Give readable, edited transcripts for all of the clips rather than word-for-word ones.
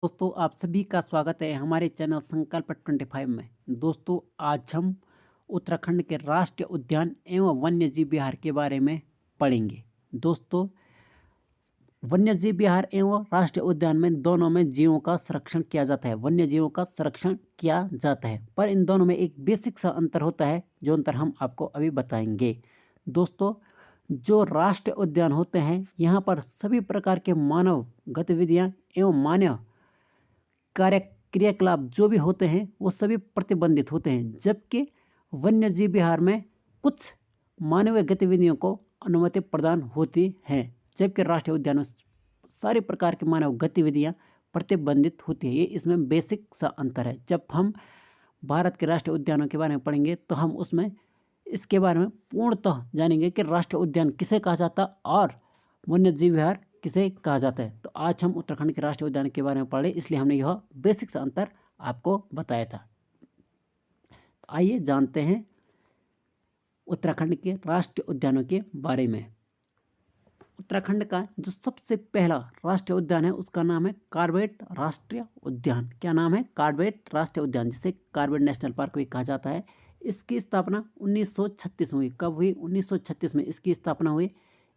दोस्तों आप सभी का स्वागत है हमारे चैनल संकल्प 25 में। दोस्तों आज हम उत्तराखंड के राष्ट्रीय उद्यान एवं वन्यजीव विहार के बारे में पढ़ेंगे। दोस्तों वन्यजीव विहार एवं राष्ट्रीय उद्यान में दोनों में जीवों का संरक्षण किया जाता है, वन्य जीवों का संरक्षण किया जाता है, पर इन दोनों में एक बेसिक सा अंतर होता है जो अंतर हम आपको अभी बताएंगे। दोस्तों जो राष्ट्रीय उद्यान होते हैं यहाँ पर सभी प्रकार के मानव गतिविधियाँ एवं मानव कार्य क्रियाकलाप जो भी होते हैं वो सभी प्रतिबंधित होते हैं, जबकि वन्यजीव विहार में कुछ मानवीय गतिविधियों को अनुमति प्रदान होती है, जबकि राष्ट्रीय उद्यान में सारी प्रकार की मानव गतिविधियां प्रतिबंधित होती है। ये इसमें बेसिक सा अंतर है। जब हम भारत के राष्ट्रीय उद्यानों के बारे में पढ़ेंगे तो हम उसमें इसके बारे में पूर्णतः जानेंगे कि राष्ट्रीय उद्यान किसे कहा जाता और वन्यजीव विहार किसे कहा जाता है। तो आज हम उत्तराखंड के राष्ट्रीय उद्यान के बारे में पढ़े, इसलिए हमने यह बेसिक सा अंतर आपको बताया था। तो आइए जानते हैं उत्तराखंड के राष्ट्रीय उद्यानों के बारे में। उत्तराखंड का जो सबसे पहला राष्ट्रीय उद्यान है उसका नाम है कार्बेट राष्ट्रीय उद्यान। क्या नाम है? कार्बेट राष्ट्रीय उद्यान, जिसे कार्बेट नेशनल पार्क भी कहा जाता है। इसकी स्थापना 1936 में हुई। कब हुई? 1936 में इसकी स्थापना हुई।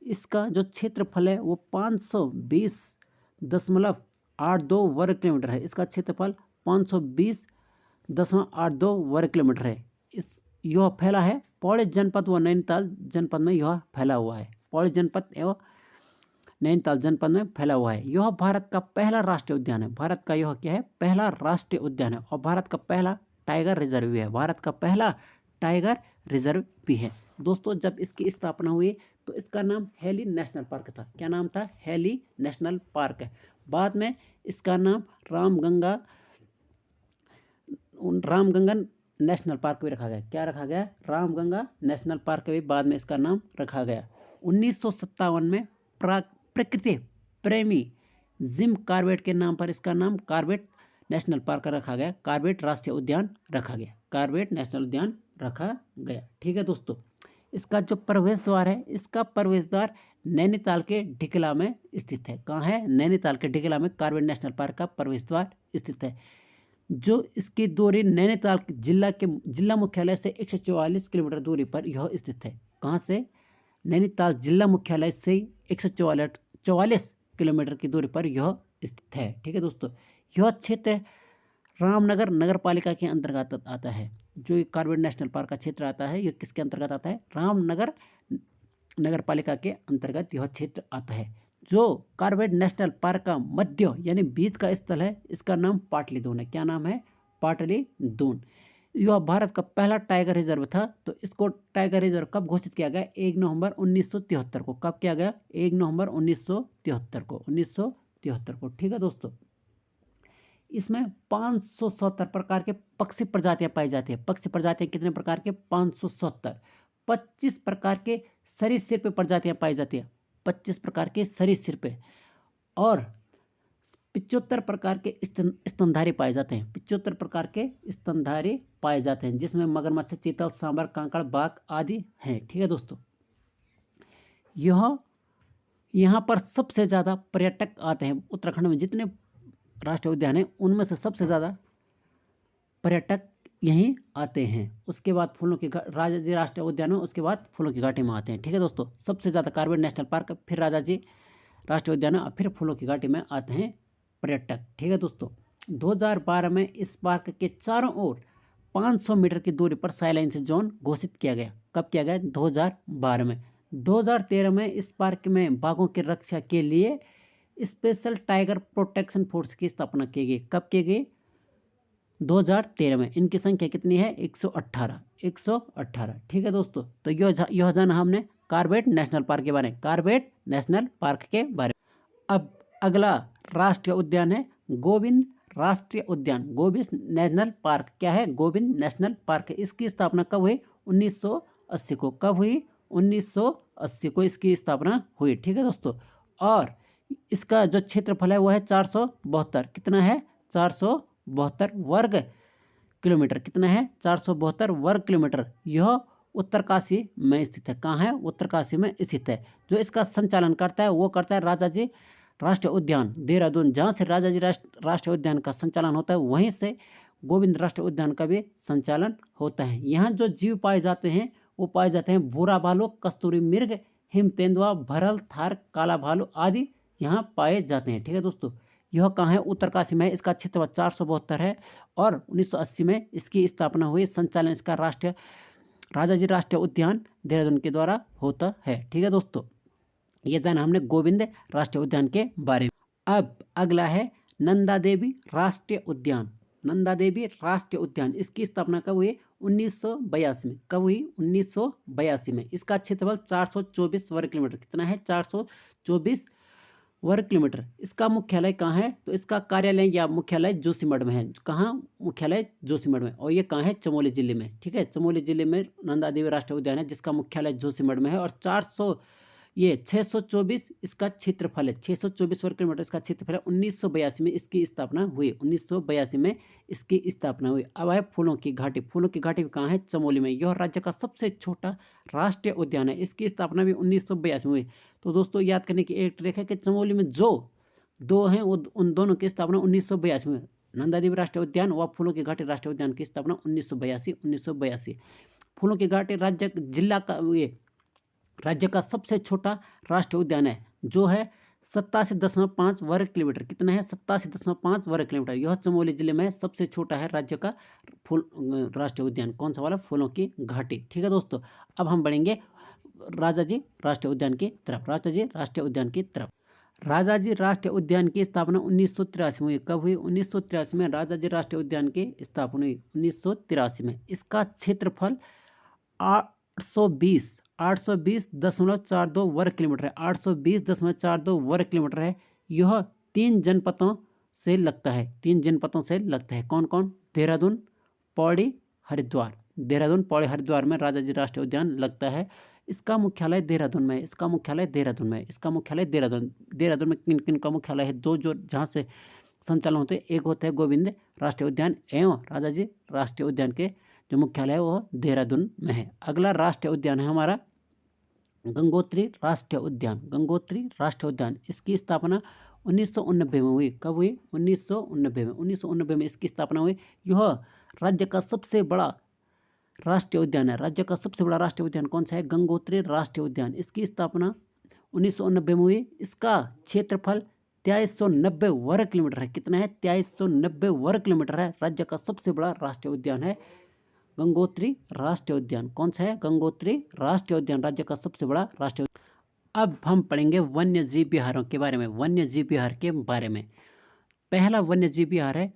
इसका जो क्षेत्रफल है वो 520.82 वर्ग किलोमीटर है। इसका क्षेत्रफल 520.82 वर्ग किलोमीटर है। यह फैला है पौड़ी जनपद व नैनीताल जनपद में यह फैला हुआ है। पौड़ी जनपद एवं नैनीताल जनपद में फैला हुआ है। यह भारत का पहला राष्ट्रीय उद्यान है। भारत का यह क्या है? पहला राष्ट्रीय उद्यान है और भारत का पहला टाइगर रिजर्व भी है। भारत का पहला टाइगर रिजर्व भी है। दोस्तों जब इसकी स्थापना हुई तो इसका नाम हेली नेशनल पार्क था। क्या नाम था? हेली नेशनल पार्क है। बाद में इसका नाम रामगंगा नेशनल पार्क भी रखा गया। क्या रखा गया? रामगंगा नेशनल पार्क भी बाद में इसका नाम रखा गया। 1957 में प्रकृति प्रेमी जिम कॉर्बेट के नाम पर इसका नाम कार्बेट नेशनल पार्क रखा गया। कार्बेट राष्ट्रीय उद्यान रखा गया। कार्बेट नेशनल उद्यान रखा गया। ठीक है दोस्तों, इसका जो प्रवेश द्वार है, इसका प्रवेश द्वार नैनीताल के ढिकला में स्थित है। कहाँ है? नैनीताल के ढिकला में कार्बेट नेशनल पार्क का प्रवेश द्वार स्थित है। जो इसकी दूरी नैनीताल जिला मुख्यालय से 144 किलोमीटर दूरी पर यह स्थित है। कहाँ से? नैनीताल जिला मुख्यालय से 144 किलोमीटर की दूरी पर यह स्थित है। ठीक है दोस्तों, यह क्षेत्र रामनगर नगर पालिका के अंतर्गत आता है। जो कार्बेट नेशनल पार्क का क्षेत्र आता है यह किसके अंतर्गत आता है? रामनगर नगर पालिका के अंतर्गत यह क्षेत्र आता है। जो कार्बेट नेशनल पार्क का मध्य यानी बीच का स्थल है, इसका नाम पाटलीदोन है। क्या नाम है? पाटलीदोन। यह भारत का पहला टाइगर रिजर्व था। तो इसको टाइगर रिजर्व कब घोषित किया गया? 1 नवंबर 1973 को। कब किया गया? 1 नवंबर 1973 को। 1973 को। ठीक है दोस्तों, इसमें 570 प्रकार के पक्षी प्रजातियां पाई जाती है। पक्षी प्रजातियां कितने प्रकार के? 570। 25 प्रकार के सरीसृप प्रजातियां पाई जाती है। 25 प्रकार के सरीसृप और 75 प्रकार के स्तनधारी पाए जाते हैं। 75 प्रकार के स्तनधारी पाए जाते हैं, जिसमें मगरमच्छ, चीतल, सांबर, कांकड़, बाघ आदि हैं। ठीक है दोस्तों, यहाँ पर सबसे ज़्यादा पर्यटक आते हैं। उत्तराखंड में जितने राष्ट्रीय उद्यान हैं उनमें से सबसे ज़्यादा पर्यटक यहीं आते हैं। उसके बाद फूलों की राजा जी राष्ट्रीय उद्यान में, उसके बाद फूलों की घाटी में आते हैं। ठीक है दोस्तों, सबसे ज़्यादा कार्बेट नेशनल पार्क, फिर राजा जी राष्ट्रीय उद्यान और फिर फूलों की घाटी में आते हैं पर्यटक। ठीक है दोस्तों, 2012 में इस पार्क के चारों ओर 500 मीटर की दूरी पर साइलेंस जोन घोषित किया गया। कब किया गया? 2012 में। 2013 में इस पार्क में बाघों की रक्षा के लिए स्पेशल टाइगर प्रोटेक्शन फोर्स की स्थापना की गई। कब की गई? 2013 में। इनकी संख्या कितनी है? 118। 118। ठीक है दोस्तों, तो यह जाना हमने कार्बेट नेशनल पार्क के बारे में, कार्बेट नेशनल पार्क के बारे में। अब अगला राष्ट्रीय उद्यान है गोविंद राष्ट्रीय उद्यान, गोविंद नेशनल पार्क। क्या है? गोविंद नेशनल पार्क है। इसकी स्थापना कब हुई? 1980 को। कब हुई? 1980 को इसकी स्थापना हुई। ठीक है दोस्तों, और इसका जो क्षेत्रफल है वह है 472। कितना है? 472 वर्ग किलोमीटर। कितना है? 472 वर्ग किलोमीटर। यह उत्तरकाशी में स्थित है। कहाँ है? उत्तरकाशी में स्थित है। जो इसका संचालन करता है वो करता है राजा जी राष्ट्रीय उद्यान देहरादून, जहाँ से राजाजी राष्ट्रीय उद्यान का संचालन होता है वहीं से गोविंद राष्ट्रीय उद्यान का भी संचालन होता है। यहाँ जो जीव पाए जाते हैं वो पाए जाते हैं भूरा भालू, कस्तूरी मृग, हिम तेंदुआ, भरल, थार, काला भालू आदि यहाँ पाए जाते हैं। ठीक है दोस्तों, यह कहाँ है? उत्तरकाशी में है। इसका क्षेत्रफल 472 है और 1980 में इसकी स्थापना हुई। संचालन इसका राजाजी राष्ट्रीय उद्यान देहरादून के द्वारा होता है। ठीक है दोस्तों, ये जाना हमने गोविंद राष्ट्रीय उद्यान के बारे में। अब अगला है नंदा देवी राष्ट्रीय उद्यान। नंदा देवी राष्ट्रीय उद्यान, इसकी स्थापना कब हुई? 1982 में। कब हुई? 1982 में। इसका क्षेत्रफल 424 वर्ग किलोमीटर। कितना है? 424 वर्ग किलोमीटर। इसका मुख्यालय कहाँ है? तो इसका कार्यालय या मुख्यालय जोशीमठ में है। कहाँ? मुख्यालय जोशीमठ में। और ये कहाँ है? चमोली जिले में। ठीक है, चमोली जिले में नंदा देवी राष्ट्रीय उद्यान है जिसका मुख्यालय जोशीमठ में है। और 624 इसका क्षेत्रफल है। 624 वर्ग किलोमीटर इसका क्षेत्रफल है। 1982 में इसकी स्थापना हुई। 1982 में इसकी स्थापना हुई। अब है फूलों की घाटी। फूलों की घाटी कहाँ है? चमोली में। यह राज्य का सबसे छोटा राष्ट्रीय उद्यान है। इसकी स्थापना भी 1982 में हुई। तो दोस्तों याद करने की एक ट्रिक है कि चमोली में जो दो हैं उन दोनों की स्थापना 1982 में। नंदा देवी राष्ट्रीय उद्यान व फूलों की घाटी राष्ट्रीय उद्यान की स्थापना 1982। फूलों की घाटी राज्य का सबसे छोटा राष्ट्रीय उद्यान है जो है 87.5 वर्ग किलोमीटर। कितना है? 87.5 वर्ग किलोमीटर। यह चमोली जिले में सबसे छोटा है राज्य का राष्ट्रीय उद्यान। कौन सा वाला? फूलों की घाटी। ठीक है दोस्तों, अब हम बढ़ेंगे राजाजी राष्ट्रीय उद्यान की तरफ। राजाजी राष्ट्रीय उद्यान की तरफ। राजाजी राष्ट्रीय उद्यान की स्थापना 1983 में हुई। कब हुई? 1983 में राजाजी राष्ट्रीय उद्यान की स्थापना हुई। 1983 में। इसका क्षेत्रफल 820.42 वर्ग किलोमीटर है। 820.42 वर्ग किलोमीटर है। यह 3 जनपदों से लगता है। 3 जनपदों से लगता है। कौन कौन? देहरादून, पौड़ी, हरिद्वार। देहरादून, पौड़ी, हरिद्वार में राजाजी राष्ट्रीय उद्यान लगता है। इसका मुख्यालय देहरादून में है। इसका मुख्यालय देहरादून में है। इसका मुख्यालय देहरादून में किन किन का मुख्यालय है? दो जो जहाँ से संचालन होते हैं, एक होता है गोविंद राष्ट्रीय उद्यान एवं राजाजी राष्ट्रीय उद्यान के जो मुख्यालय है वो देहरादून में है। अगला राष्ट्रीय उद्यान है हमारा गंगोत्री राष्ट्रीय उद्यान। गंगोत्री राष्ट्रीय उद्यान, इसकी स्थापना 1990 में हुई। कब हुई? 1990 में। 1990 में इसकी स्थापना हुई। यह राज्य का सबसे बड़ा राष्ट्रीय उद्यान है। राज्य का सबसे बड़ा राष्ट्रीय उद्यान कौन सा है? गंगोत्री राष्ट्रीय उद्यान। इसकी स्थापना 1990 में हुई। इसका क्षेत्रफल 2390 वर्ग किलोमीटर है। कितना है? 2390 वर्ग किलोमीटर है। राज्य का सबसे बड़ा राष्ट्रीय उद्यान है गंगोत्री राष्ट्रीय उद्यान। कौन सा है? गंगोत्री राष्ट्रीय उद्यान, राज्य का सबसे बड़ा राष्ट्रीय उद्यान। अब हम पढ़ेंगे वन्य जीव विहारों के बारे में। वन्य जीव विहार के बारे में पहला वन्य जीव विहार है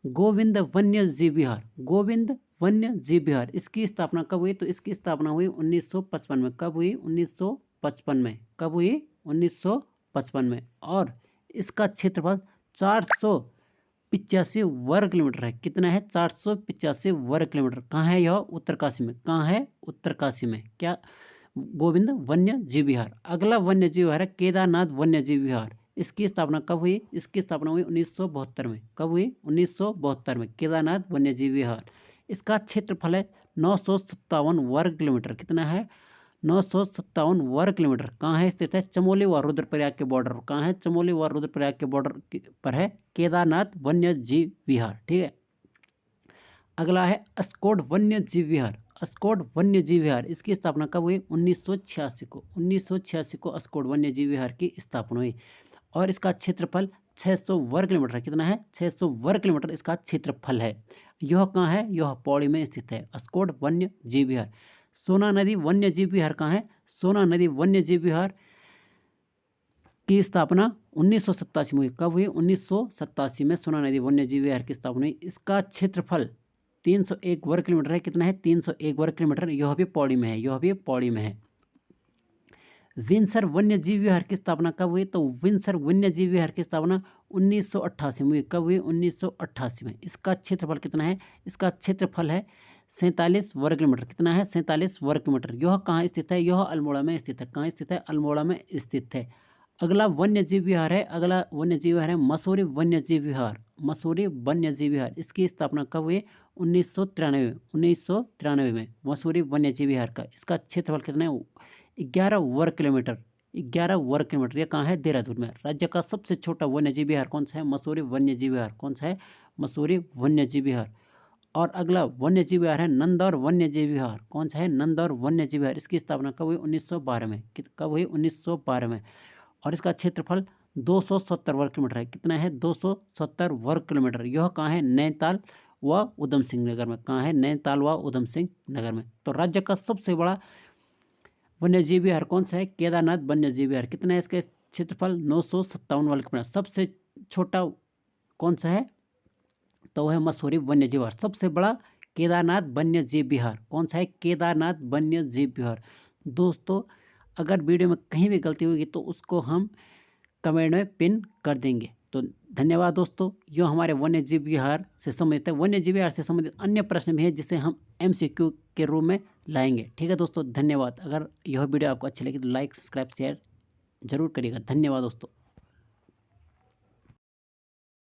गोविंद वन्य जीव विहार। गोविंद वन्य जीव विहार, इसकी स्थापना कब हुई? तो इसकी स्थापना हुई 1955 में। कब हुई? 1955 में। कब हुई? 1955 में। और इसका क्षेत्रफल 485 वर्ग किलोमीटर है। कितना है? 485 वर्ग किलोमीटर। कहाँ है यह? उत्तरकाशी में। कहाँ है? उत्तरकाशी में। क्या? गोविंद वन्य जीव विहार। अगला वन्य जीव विहार है केदारनाथ वन्य जीव विहार। इसकी स्थापना कब हुई? इसकी स्थापना हुई 1972 में। कब हुई? 1972 में। केदारनाथ वन्य जीव विहार, इसका क्षेत्रफल है 957 वर्ग किलोमीटर। कितना है? 957 वर्ग किलोमीटर। कहाँ है स्थित है? चमोली व रुद्रप्रयाग के बॉर्डर। कहाँ है? चमोली व रुद्रप्रयाग के बॉर्डर पर है केदारनाथ वन्य जीव विहार। ठीक है, अगला है अस्कोड वन्य जीव विहार। अस्कोड वन्य जीव विहार, इसकी स्थापना कब हुई? 1986 को। 1986 को अस्कोड वन्य जीव विहार की स्थापना हुई और इसका क्षेत्रफल 600 वर्ग किलोमीटर है। कितना है? 600 वर्ग किलोमीटर इसका क्षेत्रफल है। यह कहाँ है? यह पौड़ी में स्थित है। अस्कोड वन्य जीव विहार। सोना नदी वन्य जीव विहार कहाँ है? सोना नदी वन्य जीव विहार की स्थापना 1987 में हुई। कब हुई? 1987 में सोना नदी वन्य जीव विहार की स्थापना हुई। इसका क्षेत्रफल 301 वर्ग किलोमीटर है। कितना है? 301 वर्ग किलोमीटर। यह भी पौड़ी में है। यह भी पौड़ी में है। विंसर वन्य जीव विहार की स्थापना कब हुई? तो विंसर वन्य जीव विहार की स्थापना 1988 में हुई। कब हुई? 1988 में। इसका क्षेत्रफल कितना है? इसका क्षेत्रफल है 47 वर्ग किलोमीटर। कितना है? 47 वर्ग किलोमीटर। यह कहाँ स्थित है? यह अल्मोड़ा में स्थित है। कहाँ स्थित है? अल्मोड़ा में स्थित है। अगला वन्य जीव विहार है, अगला वन्य जीव विहार है मसूरी वन्य जीव विहार। मसूरी वन्य जीव विहार, इसकी स्थापना कब हुई? 1993 में मसूरी वन्य जीव विहार का। इसका क्षेत्रफल कितना है? 11 वर्ग किलोमीटर। 11 वर्ग किलोमीटर। ये कहाँ है? देहरादून में। राज्य का सबसे छोटा वन्यजीव विहार कौन सा है? मसूरी वन्यजीव विहार। कौन सा है? मसूरी वन्यजीव विहार। और अगला वन्यजीव विहार है नंदौर वन्यजीव विहार। कौन सा है? नंदौर वन्यजीव विहार। इसकी स्थापना कब हुई? 1912 में। कब हुई? 1912 में। और इसका क्षेत्रफल 270 वर्ग किलोमीटर है। कितना है? 270 वर्ग किलोमीटर। यह कहाँ है? नैनीताल व उधम सिंह नगर में। कहाँ है? नैनीताल व उधम सिंह नगर में। तो राज्य का सबसे बड़ा वन्यजीव विहार कौन सा है? केदारनाथ वन्यजीव विहार। कितना है इसका क्षेत्रफल? 957 वर्ग किलोमीटर। सबसे छोटा कौन सा है? तो वह है मसूरी वन्यजीव विहार। सबसे बड़ा केदारनाथ वन्यजीव विहार। कौन सा है? केदारनाथ वन्यजीव विहार। दोस्तों अगर वीडियो में कहीं भी गलती होगी तो उसको हम कमेंट में पिन कर देंगे। तो धन्यवाद दोस्तों। यो हमारे वन्यजीव विहार से संबंधित है। वन्यजीव विहार से संबंधित अन्य प्रश्न भी है जिसे हम MCQ के रूप में लाएंगे। ठीक है दोस्तों, धन्यवाद। अगर यह वीडियो आपको अच्छी लगी तो लाइक, सब्सक्राइब, शेयर जरूर करिएगा। धन्यवाद दोस्तों।